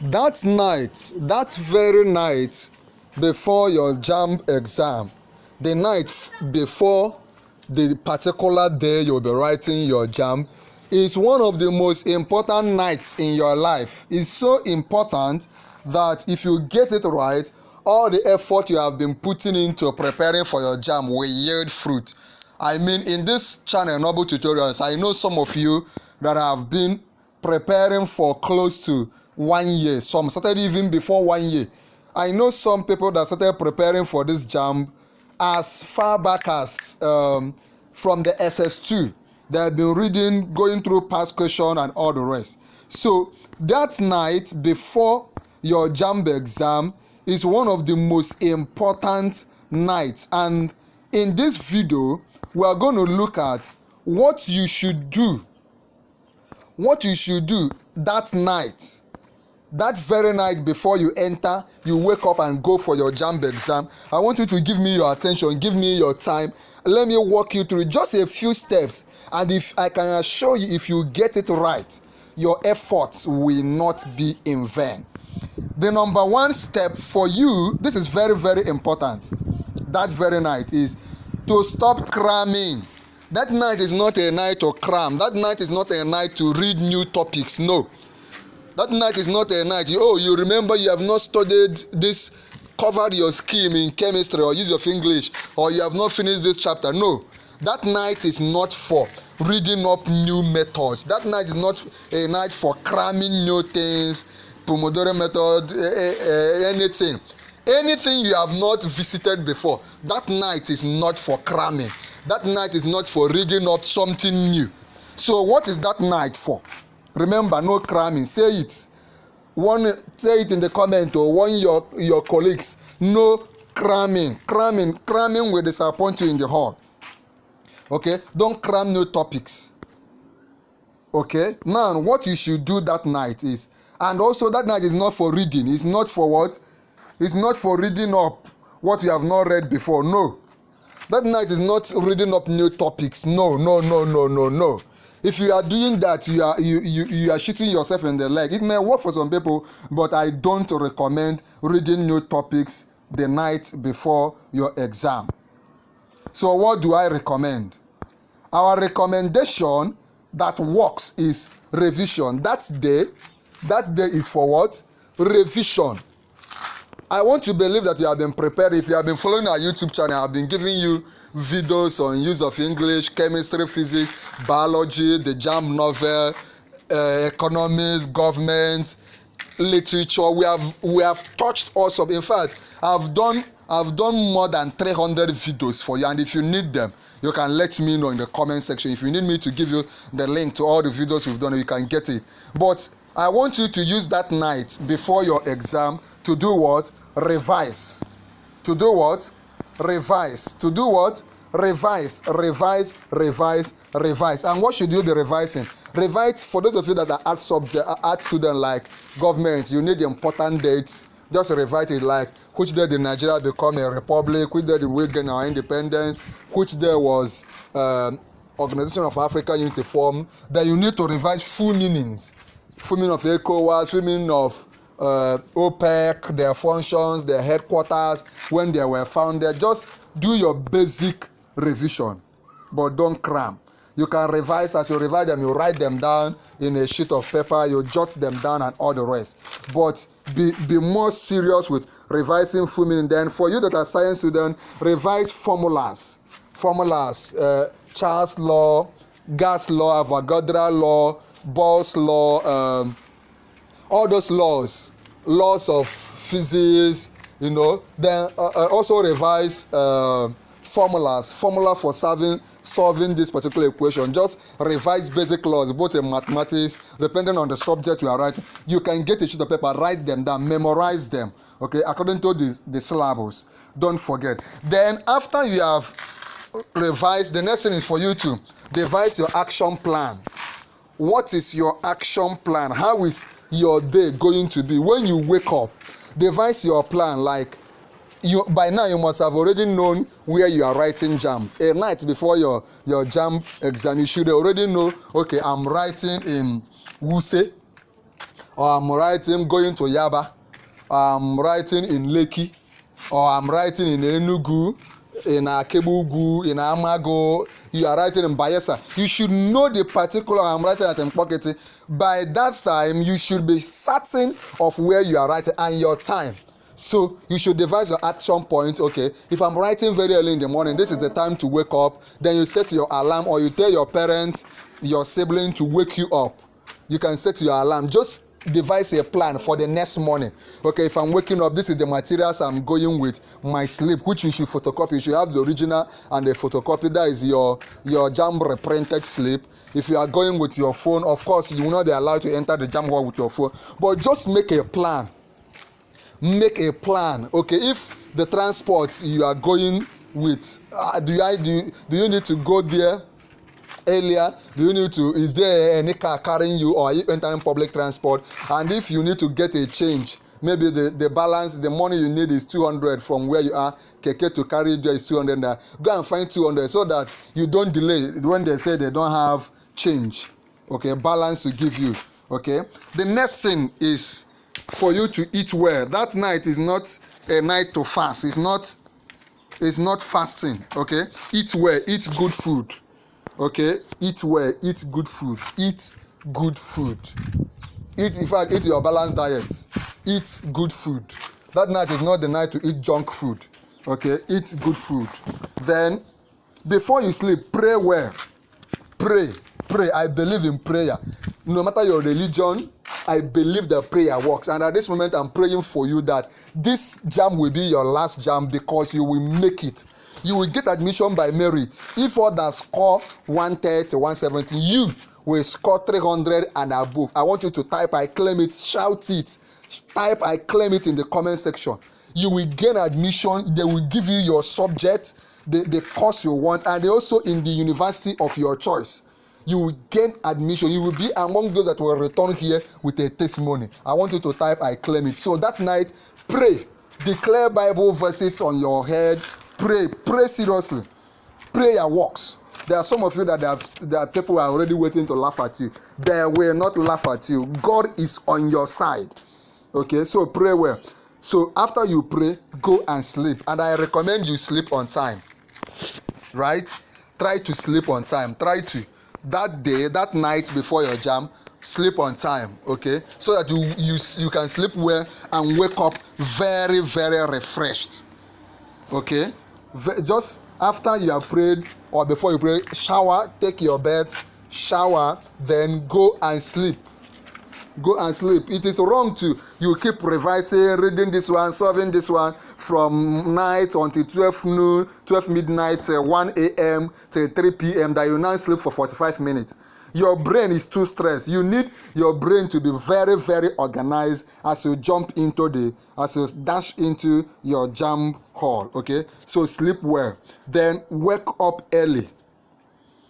That night, that very night before your JAMB exam, the night before the particular day you'll be writing your JAMB, is one of the most important nights in your life. It's so important that if you get it right, all the effort you have been putting into preparing for your JAMB will yield fruit. I mean, in this channel, Noble Tutorials, I know some of you that have been preparing for close to 1 year. Some started even before 1 year. I know some people that started preparing for this JAMB as far back as from the SS2. They have been reading, going through past question and all the rest. So that night before your JAMB exam is one of the most important nights. And in this video, we are going to look at what you should do. What you should do that night. That very night before you enter, you wake up and go for your JAMB exam. I want you to give me your attention, give me your time. Let me walk you through just a few steps. And if I can assure you, if you get it right, your efforts will not be in vain. The number one step for you, this is very, very important, that very night, is to stop cramming. That night is not a night to cram. That night is not a night to read new topics. No. That night is not a night. You remember you have not studied this, covered your scheme in chemistry or use of English, or you have not finished this chapter. No. That night is not for reading up new methods. That night is not a night for cramming new things, Pomodoro method, anything. Anything you have not visited before, that night is not for cramming. That night is not for reading up something new. So what is that night for? Remember, no cramming. Say it. Say it in the comment or warn your colleagues. No cramming. Cramming will disappoint you in the hall. Okay? Don't cram new topics. Okay? Now, what you should do that night is, and also that night is not for reading. It's not for what? It's not for reading up what you have not read before. No. That night is not reading up new topics. No. If you are doing that, you are shooting yourself in the leg. It may work for some people, but I don't recommend reading new topics the night before your exam. So what do I recommend? Our recommendation that works is revision. That day is for what? Revision. I want to believe that you have been prepared. If you have been following our YouTube channel, I have been giving you videos on use of English, chemistry, physics, biology, the JAMB novel, economics, government, literature. We have touched also. In fact, I've done more than 300 videos for you, and if you need them, you can let me know in the comment section. If you need me to give you the link to all the videos we've done, you can get it. But I want you to use that night before your exam to do what? Revise. To do what? Revise. To do what? Revise. And what should you be revising? Revise, for those of you that are art student like government, you need important dates. Just revise it, like which day did Nigeria become a republic, which day did we gain our independence, which day was Organization of African Unity formed. Then you need to revise full meanings. Full meaning of ECOWAS, full meaning of OPEC, their functions, their headquarters, when they were founded. Just do your basic revision, but don't cram. You can revise. As you revise them, you write them down in a sheet of paper, you jot them down and all the rest. But be more serious with revising full meaning. Then for you that are science students, revise formulas. Charles law, gas law, Avogadro law, Bohr's law, all those laws of physics, Then also revise formula for solving this particular equation. Just revise basic laws, both in mathematics, depending on the subject you are writing. You can get a sheet of paper, write them down, memorize them, okay, according to the syllabus. Don't forget. Then after you have revised, the next thing is for you to devise your action plan. What is your action plan? How is your day going to be? When you wake up, devise your plan. Like, by now you must have already known where you are writing JAMB. A night before your JAMB exam, you should already know, okay, I'm writing in Wuse. or I'm writing going to Yaba, I'm writing in Lekki, or I'm writing in Enugu, in Akebugu, in Amago, you are writing in Bayelsa. You should know the particular I'm writing at Mpoketi. By that time, you should be certain of where you are writing and your time. So you should devise your action point. Okay, if I'm writing very early in the morning, this is the time to wake up. Then you set your alarm, or you tell your parents, your sibling to wake you up. You can set your alarm. Just devise a plan for the next morning. Okay, if I'm waking up, this is the materials I'm going with. My slip, which you should photocopy. You should have the original and the photocopy. That is your JAMB reprinted slip. If you are going with your phone, of course you will not be allowed to enter the JAMB hall with your phone, but just make a plan. Make a plan. Okay, if the transport you are going with, do you need to go there earlier? Do you need to, is there any car carrying you, or are you entering public transport? And if you need to get a change, maybe the balance, the money you need is 200 from where you are, keke to carry there is 200. Go and find 200 so that you don't delay when they say they don't have change. Okay, balance to give you. Okay, the next thing is for you to eat well. That night is not a night to fast. It's not fasting. Okay, eat well, eat good food. Okay, eat well, eat good food. Eat good food. Eat your balanced diet. Eat good food. That night is not the night to eat junk food. Okay, eat good food. Then before you sleep, pray well. Pray. I believe in prayer. No matter your religion, I believe that prayer works. And at this moment, I'm praying for you that this JAMB will be your last JAMB, because you will make it. You will get admission by merit. If others score 130, 170, you will score 300 and above. I want you to type I claim it, shout it. Type I claim it in the comment section. You will gain admission. They will give you your subject, the course you want, and also in the university of your choice. You will gain admission. You will be among those that will return here with a testimony. I want you to type I claim it. So that night, pray. Declare Bible verses on your head. Pray seriously. Prayer works. There are some of you that there are people who are already waiting to laugh at you. They will not laugh at you. God is on your side. Okay, so pray well. So after you pray, go and sleep. And I recommend you sleep on time. Right? Try to sleep on time. Try to. That day, that night before your JAMB, sleep on time. Okay? So that you can sleep well and wake up very, very refreshed. Okay? Just after you have prayed, or before you pray, shower, take your bath, shower, then go and sleep. Go and sleep. It is wrong to you keep revising, reading this one, solving this one from night until 12 noon, 12 midnight, 1 a.m. till 3 p.m. that you now sleep for 45 minutes. Your brain is too stressed. You need your brain to be very, very organized as you as you dash into your JAMB hall. Okay, so sleep well. Then wake up early.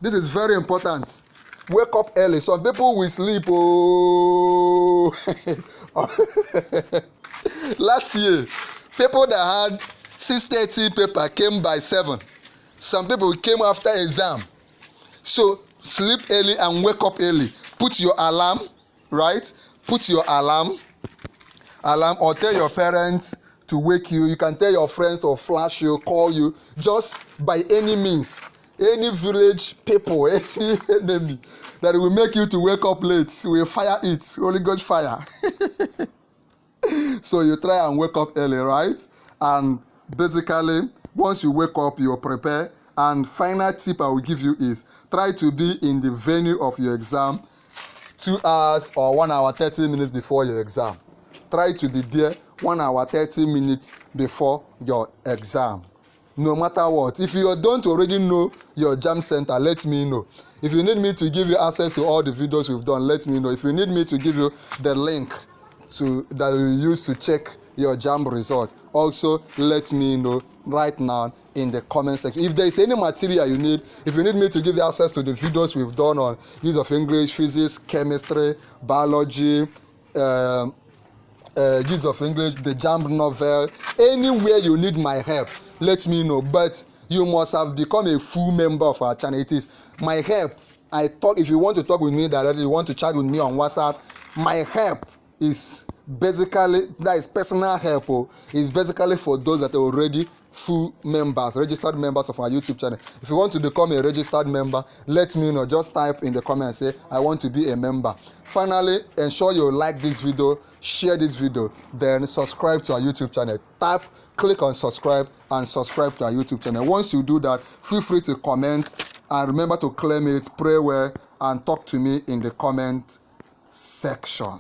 This is very important. Wake up early. Some people will sleep. Oh, last year, people that had 6:30 paper came by 7. Some people came after exam. So sleep early and wake up early. Put your alarm, right? Put your alarm, or tell your parents to wake you. You can tell your friends to flash you, call you, just by any means. Any village people, any enemy that will make you to wake up late, will fire it. Holy Ghost fire. So you try and wake up early, right? And basically, once you wake up, you prepare. And final tip I will give you is try to be in the venue of your exam 2 hours or 1 hour 30 minutes before your exam. Try to be there 1 hour 30 minutes before your exam. No matter what. If you don't already know your JAMB center, let me know. If you need me to give you access to all the videos we've done, let me know. If you need me to give you the link that you use to check your JAMB result, also let me know right now in the comment section. If there is any material you need, if you need me to give you access to the videos we've done on use of English, physics, chemistry, biology, use of English, the JAMB novel, anywhere you need my help, let me know. But you must have become a full member of our channel. It is my help. If you want to talk with me directly, you want to chat with me on WhatsApp, my help is basically, that is personal help. Is basically for those that are already full members, registered members of our YouTube channel. If you want to become a registered member, let me know. Just type in the comment and say, I want to be a member. Finally, ensure you like this video, share this video, then subscribe to our YouTube channel. Click on subscribe and subscribe to our YouTube channel. Once you do that, feel free to comment and remember to claim it, pray well, and talk to me in the comment section.